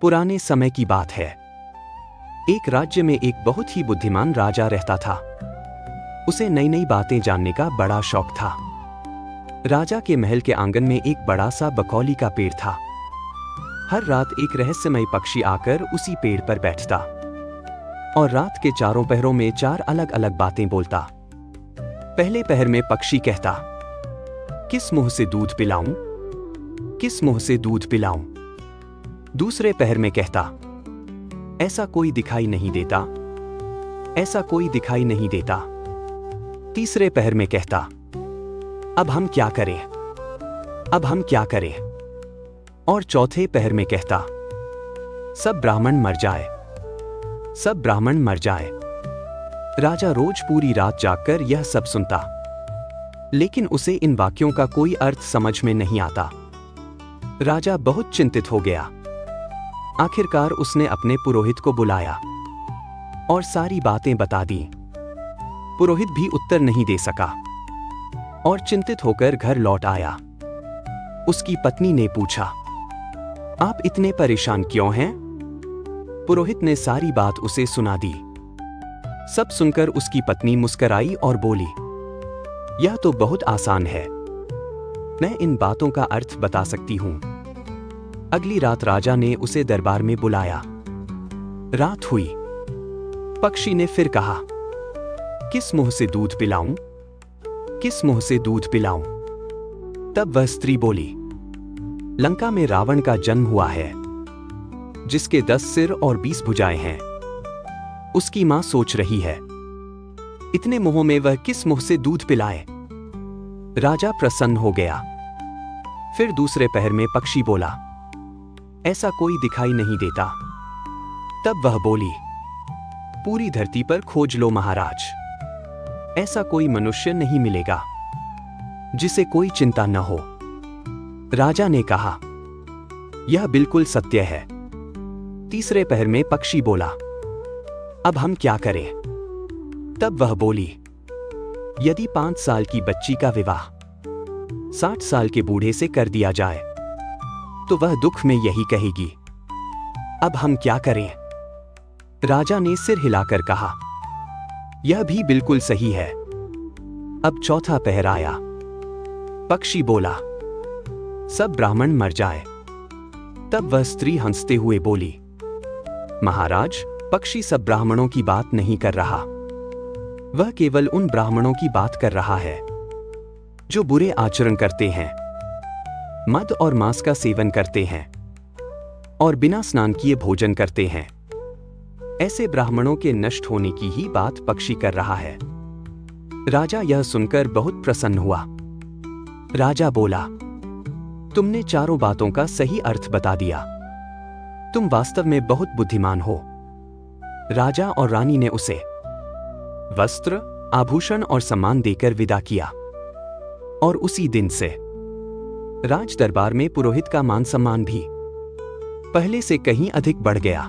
पुराने समय की बात है। एक राज्य में एक बहुत ही बुद्धिमान राजा रहता था। उसे नई नई बातें जानने का बड़ा शौक था। राजा के महल के आंगन में एक बड़ा सा बकौली का पेड़ था। हर रात एक रहस्यमय पक्षी आकर उसी पेड़ पर बैठता और रात के चारों पहरों में 4 अलग अलग बातें बोलता। पहले पहर में पक्षी कहता, किस मुंह से दूध पिलाऊं, किस मुंह से दूध पिलाऊं। दूसरे पहर में कहता, ऐसा कोई दिखाई नहीं देता, ऐसा कोई दिखाई नहीं देता। तीसरे पहर में कहता, अब हम क्या करें, अब हम क्या करें। और चौथे पहर में कहता, सब ब्राह्मण मर जाए, सब ब्राह्मण मर जाए। राजा रोज पूरी रात जागकर यह सब सुनता, लेकिन उसे इन वाक्यों का कोई अर्थ समझ में नहीं आता। राजा बहुत चिंतित हो गया। आखिरकार उसने अपने पुरोहित को बुलाया और सारी बातें बता दी। पुरोहित भी उत्तर नहीं दे सका और चिंतित होकर घर लौट आया। उसकी पत्नी ने पूछा, आप इतने परेशान क्यों हैं? पुरोहित ने सारी बात उसे सुना दी। सब सुनकर उसकी पत्नी मुस्कुराई और बोली, यह तो बहुत आसान है, मैं इन बातों का अर्थ बता सकती हूं। अगली रात राजा ने उसे दरबार में बुलाया। रात हुई। पक्षी ने फिर कहा, किस मुंह से दूध पिलाऊं, किस मुंह से दूध पिलाऊं। तब वह स्त्री बोली, लंका में रावण का जन्म हुआ है, जिसके 10 सिर और 20 भुजाएं हैं। उसकी मां सोच रही है, इतने मुंहों में वह किस मुंह से दूध पिलाए। राजा प्रसन्न हो गया। फिर दूसरे पहर में पक्षी बोला, ऐसा कोई दिखाई नहीं देता। तब वह बोली, पूरी धरती पर खोज लो महाराज, ऐसा कोई मनुष्य नहीं मिलेगा जिसे कोई चिंता न हो। राजा ने कहा, यह बिल्कुल सत्य है। तीसरे पहर में पक्षी बोला, अब हम क्या करें? तब वह बोली, यदि 5 साल की बच्ची का विवाह 60 साल के बूढ़े से कर दिया जाए तो वह दुख में यही कहेगी, अब हम क्या करें? राजा ने सिर हिलाकर कहा, यह भी बिल्कुल सही है। अब चौथा पहर आया। पक्षी बोला, सब ब्राह्मण मर जाए। तब वह स्त्री हंसते हुए बोली, महाराज, पक्षी सब ब्राह्मणों की बात नहीं कर रहा, वह केवल उन ब्राह्मणों की बात कर रहा है जो बुरे आचरण करते हैं, मद और मांस का सेवन करते हैं और बिना स्नान किए भोजन करते हैं। ऐसे ब्राह्मणों के नष्ट होने की ही बात पक्षी कर रहा है। राजा यह सुनकर बहुत प्रसन्न हुआ। राजा बोला, तुमने चारों बातों का सही अर्थ बता दिया, तुम वास्तव में बहुत बुद्धिमान हो। राजा और रानी ने उसे वस्त्र, आभूषण और सम्मान देकर विदा किया और उसी दिन से राज दरबार में पुरोहित का मान सम्मान भी पहले से कहीं अधिक बढ़ गया।